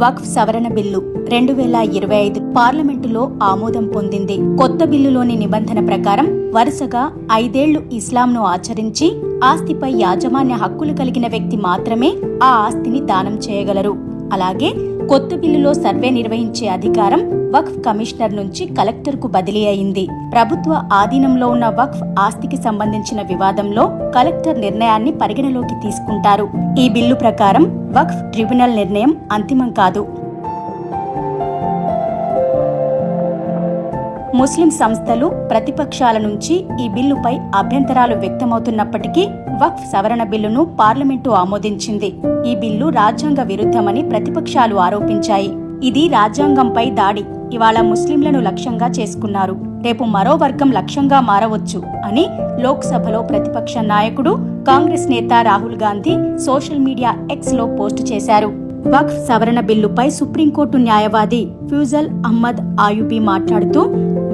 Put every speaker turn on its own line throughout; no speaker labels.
వక్ఫ్ సవరణ బిల్లు 2025 పార్లమెంటులో ఆమోదం పొందింది. కొత్త బిల్లులోని నిబంధన ప్రకారం వరుసగా 5 ఏళ్లు ఇస్లాంను ఆచరించి ఆస్తిపై యాజమాన్య హక్కులు కలిగిన వ్యక్తి మాత్రమే ఆ ఆస్తిని దానం చేయగలరు. అలాగే కొత్త బిల్లులో సర్వే నిర్వహించే అధికారం వక్ఫ్ కమిషనర్ నుంచి కలెక్టర్కు బదిలీ అయింది. ప్రభుత్వ ఆధీనంలో ఉన్న వక్ఫ్ ఆస్తికి సంబంధించిన వివాదంలో కలెక్టర్ నిర్ణయాన్ని పరిగణలోకి తీసుకుంటారు. ఈ బిల్లు ప్రకారం వక్ఫ్ ట్రిబ్యునల్ నిర్ణయం అంతిమం కాదు. ముస్లిం సంస్థలు, ప్రతిపక్షాల నుంచి ఈ బిల్లుపై అభ్యంతరాలు వ్యక్తమవుతున్నప్పటికీ వక్ఫ్ సవరణ బిల్లును పార్లమెంటు ఆమోదించింది. ఈ బిల్లు రాజ్యాంగ విరుద్ధమని ప్రతిపక్షాలు ఆరోపించాయి. ఇది రాజ్యాంగంపై దాడి. ఇవాళ ముస్లింలను లక్ష్యంగా చేసుకున్నారు, రేపు మరో వర్గం లక్ష్యంగా మారవచ్చు అని లోక్సభలో ప్రతిపక్ష నాయకుడు, కాంగ్రెస్ నేత Rahul Gandhi social media X లో పోస్టు చేశారు. వక్ఫ్ సవరణ బిల్లుపై సుప్రీంకోర్టు న్యాయవాది ఫ్యూజల్ అహ్మద్ ఆయుబీ మాట్లాడుతూ,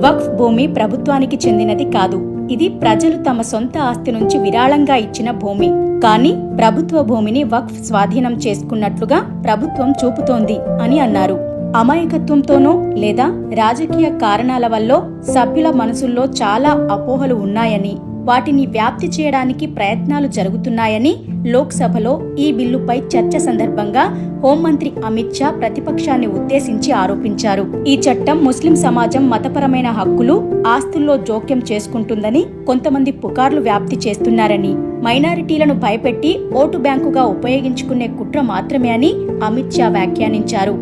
వక్ఫ్ భూమి ప్రభుత్వానికి చెందినది కాదు. ఇది ప్రజలు తమ సొంత ఆస్తి నుంచి విరాళంగా ఇచ్చిన భూమి. కానీ ప్రభుత్వ భూమిని వక్ఫ్ స్వాధీనం చేసుకున్నట్లుగా ప్రభుత్వం చూపుతోంది అని అన్నారు. అమాయకత్వంతోనో లేదా రాజకీయ కారణాల వల్ల సభ్యుల మనసుల్లో చాలా అపోహలు ఉన్నాయని, వాటిని వ్యాప్తి చేయడానికి ప్రయత్నాలు జరుగుతున్నాయని లోక్సభలో ఈ బిల్లుపై చర్చ సందర్భంగా హోంమంత్రి అమిత్ షా ప్రతిపక్షాన్ని ఉద్దేశించి ఆరోపించారు. ఈ చట్టం ముస్లిం సమాజం మతపరమైన హక్కులు, ఆస్తుల్లో జోక్యం చేసుకుంటుందని కొంతమంది పుకార్లు వ్యాప్తి చేస్తున్నారని, మైనారిటీలను భయపెట్టి ఓటు బ్యాంకుగా ఉపయోగించుకునే కుట్ర మాత్రమే అని అమిత్ షా వ్యాఖ్యానించారు.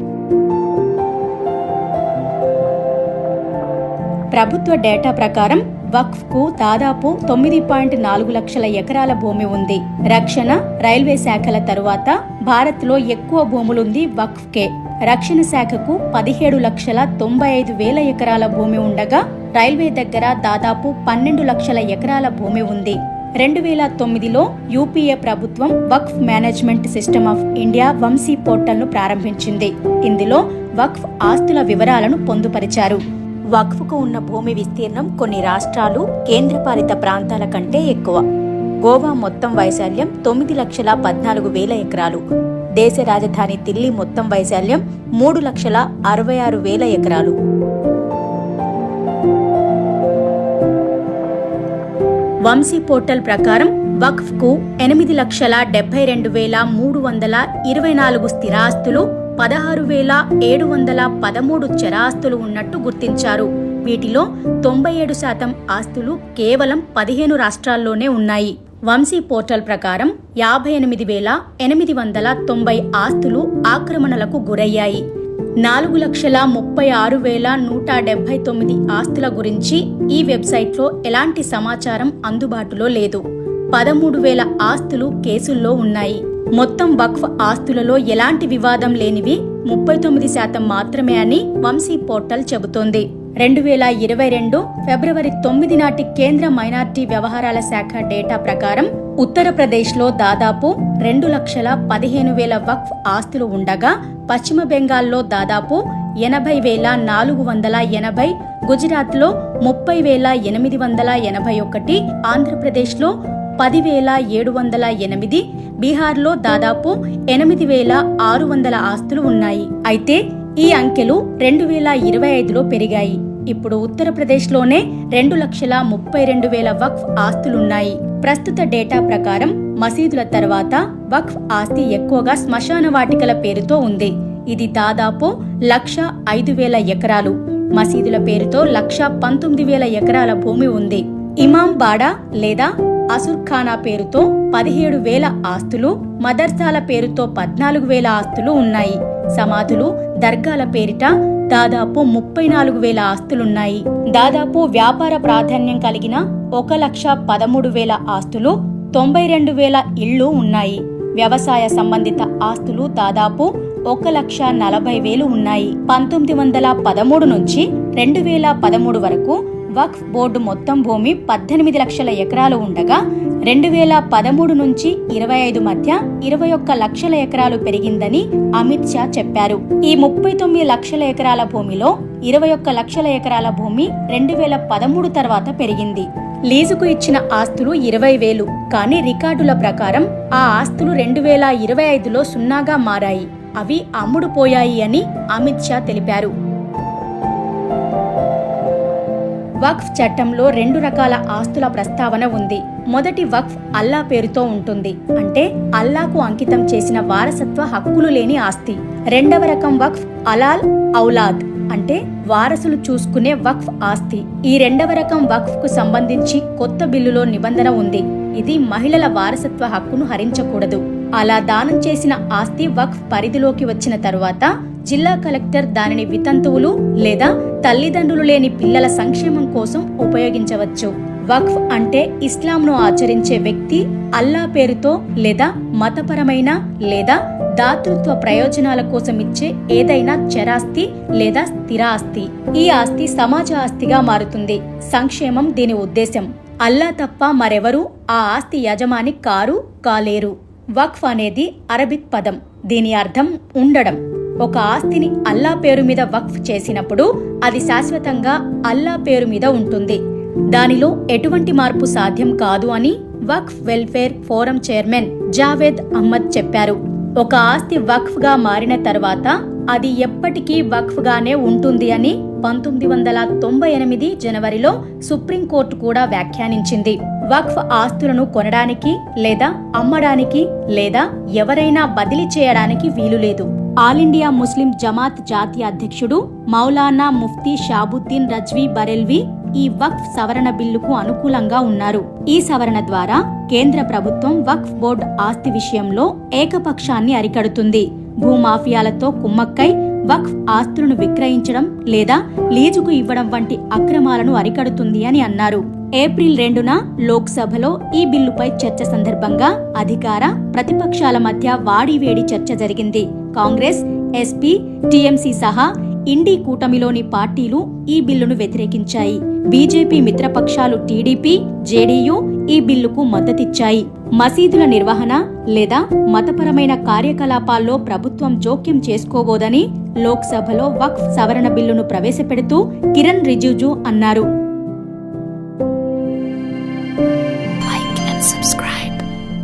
ప్రభుత్వ డేటా ప్రకారం వక్ఫ్ కు దాదాపు 9.4 లక్షల ఎకరాల భూమి ఉంది. రక్షణ, రైల్వే శాఖల తరువాత భారత్ లో ఎక్కువ భూములుంది వక్ఫ్ కే. రక్షణ శాఖకు 17,95,000 ఎకరాల భూమి ఉండగా, రైల్వే దగ్గర దాదాపు 12 లక్షల ఎకరాల భూమి ఉంది. 2009లో యూపీఏ ప్రభుత్వం Waqf management system of India వంశీ పోర్టల్ను ప్రారంభించింది. ఇందులో వక్ఫ్ ఆస్తుల వివరాలను పొందుపరిచారు. వక్ఫ్కు ఉన్న భూమి విస్తీర్ణం కొన్ని రాష్ట్రాలు, కేంద్రపాలిత ప్రాంతాల కంటే ఎక్కువ. గోవా మొత్తం వైశాల్యం 9,14,000 ఎకరాలు. దేశ రాజధాని ఢిల్లీ మొత్తం వైశాల్యం 3,66,000 ఎకరాలు. వంశీ పోర్టల్ ప్రకారం వక్ఫ్ కు 8,72,324 స్థిరాస్తులు, 16,713 చరాస్తులు ఉన్నట్టు గుర్తించారు. వీటిలో 97% ఆస్తులు కేవలం 15 రాష్ట్రాల్లోనే ఉన్నాయి. వంశీ పోర్టల్ ప్రకారం 58,890 ఆస్తులు ఆక్రమణలకు గురయ్యాయి. 4,36,179 ఆస్తుల గురించి ఈ వెబ్సైట్లో ఎలాంటి సమాచారం అందుబాటులో లేదు. 13,000 ఆస్తులు కేసుల్లో ఉన్నాయి. మొత్తం వక్ఫ్ ఆస్తులలో ఎలాంటి వివాదం లేనివి 39% మాత్రమే అని వంశీ పోర్టల్ చెబుతోంది. 2022 ఫిబ్రవరి 9 నాటి కేంద్ర మైనార్టీ వ్యవహారాల శాఖ డేటా ప్రకారం ఉత్తరప్రదేశ్లో దాదాపు 2,15,000 వక్ఫ్ ఆస్తులు ఉండగా, పశ్చిమ బెంగాల్లో దాదాపు 80,480, గుజరాత్లో 30,881, ఆంధ్రప్రదేశ్లో 10,708, బీహార్లో దాదాపు 8,600 ఆస్తులు ఉన్నాయి. అయితే ఈ అంకెలు 2025లో పెరిగాయి. ఇప్పుడు ఉత్తరప్రదేశ్లోనే 2,32,000 వక్ఫ్ ఆస్తులున్నాయి. ప్రస్తుత డేటా ప్రకారం మసీదుల తర్వాత వక్ఫ్ ఆస్తి ఎక్కువగా శ్మశాన వాటికల పేరుతో ఉంది. ఇది దాదాపు 1,05,000 ఎకరాలు. మసీదుల పేరుతో 1,19,000 ఎకరాల భూమి ఉంది. ఇమాం బాడా లేదా అసుర్ఖానా పేరుతో 17,000 ఆస్తులు, మదర్సాల పేరుతో 14,000 ఆస్తులు ఉన్నాయి. సమాధులు, దర్గాల పేరిట దాదాపు 34,000 ఆస్తులున్నాయి. దాదాపు వ్యాపార ప్రాధాన్యం కలిగిన 1,13,000 ఆస్తులు, 92,000 ఇళ్లు ఉన్నాయి. వ్యవసాయ సంబంధిత ఆస్తులు దాదాపు 1,40,000 ఉన్నాయి. 1913 నుంచి 2013 వరకు వక్ఫ్ బోర్డు మొత్తం భూమి 18 లక్షల ఎకరాలు ఉండగా, 2013 నుంచి 25 మధ్య 21 లక్షల ఎకరాలు పెరిగిందని అమిత్ షా చెప్పారు. ఈ 39 లక్షల ఎకరాల భూమిలో 21 లక్షల ఎకరాల భూమి 2013 తర్వాత పెరిగింది. లీజుకు ఇచ్చిన ఆస్తులు 20,000, కానీ రికార్డుల ప్రకారం ఆ ఆస్తులు 2025లో సున్నాగా మారాయి. అవి అమ్ముడుపోయాయి అని అమిత్ షా తెలిపారు. వక్ఫ్ చట్టంలో 2 రకాల ఆస్తుల ప్రస్తావన ఉంది. మొదటి వక్ఫ్ అల్లా పేరుతో ఉంటుంది, అంటే అల్లాకు అంకితం చేసిన వారసత్వ హక్కులు లేని ఆస్తి. రెండవ రకం వక్ఫ్ అలాల్ ఔలాద్, అంటే వారసులు చూసుకునే వక్ఫ్ ఆస్తి. ఈ రెండవ రకం వక్ఫ్ కు సంబంధించి కొత్త బిల్లులో నిబంధన ఉంది. ఇది మహిళల వారసత్వ హక్కును హరించకూడదు. అలా దానం చేసిన ఆస్తి వక్ఫ్ పరిధిలోకి వచ్చిన తరువాత జిల్లా కలెక్టర్ దానిని వితంతువులు లేదా తల్లిదండ్రులు లేని పిల్లల సంక్షేమం కోసం ఉపయోగించవచ్చు. వక్ఫ్ అంటే ఇస్లాంను ఆచరించే వ్యక్తి అల్లా పేరుతో లేదా మతపరమైన లేదా దాతృత్వ ప్రయోజనాల కోసం ఇచ్చే ఏదైనా చరాస్తి లేదా స్థిరాస్తి. ఈ ఆస్తి సమాజ ఆస్తిగా మారుతుంది. సంక్షేమం దీని ఉద్దేశం. అల్లా తప్ప మరెవరూ ఆ ఆస్తి యజమాని కాలేరు. వక్ఫ్ అనేది అరబిక్ పదం. దీని అర్థం ఉండడం. ఒక ఆస్తిని అల్లా పేరు మీద వక్ఫ్ చేసినప్పుడు అది శాశ్వతంగా అల్లా పేరు మీద ఉంటుంది. దానిలో ఎటువంటి మార్పు సాధ్యం కాదు అని Waqf welfare forum chairman Javed Ahmed చెప్పారు. ఒక ఆస్తి వక్ఫ్ గా మారిన తర్వాత అది ఎప్పటికీ వక్ఫ్ గానే ఉంటుంది అని 1998 జనవరిలో సుప్రీంకోర్టు కూడా వ్యాఖ్యానించింది. వక్ఫ్ ఆస్తులను కొనడానికి లేదా అమ్మడానికి లేదా ఎవరైనా బదిలీ చేయడానికి వీలులేదు. ఆల్ ఇండియా ముస్లిం జమాత్ జాతీయ అధ్యక్షుడు మౌలానా ముఫ్తీ షాబుద్దీన్ రజ్వీ బరెల్వీ ఈ వక్ఫ్ సవరణ బిల్లుకు అనుకూలంగా ఉన్నారు. ఈ సవరణ ద్వారా కేంద్ర ప్రభుత్వం వక్ఫ్ బోర్డు ఆస్తి విషయంలో ఏకపక్షాన్ని అరికడుతుంది. భూమాఫియాలతో కుమ్మక్కై వక్ఫ్ ఆస్తులను విక్రయించడం లేదా లీజుకు ఇవ్వడం వంటి అక్రమాలను అరికడుతుంది అని అన్నారు. ఏప్రిల్ 2న లోక్సభలో ఈ బిల్లుపై చర్చ సందర్భంగా అధికార ప్రతిపక్షాల మధ్య వాడివేడి చర్చ జరిగింది. కాంగ్రెస్, ఎస్పీ, టీఎంసీ సహా ఇండీ కూటమిలోని పార్టీలు ఈ బిల్లును వ్యతిరేకించాయి. బీజేపీ మిత్రపక్షాలు టీడీపీ, జేడీయూ ఈ బిల్లుకు మద్దతిచ్చాయి. మసీదుల నిర్వహణ లేదా మతపరమైన కార్యకలాపాల్లో ప్రభుత్వం జోక్యం చేసుకోబోదని లోక్సభలో వక్ఫ్ సవరణ బిల్లును ప్రవేశపెడుతూ కిరణ్ రిజిజు అన్నారు.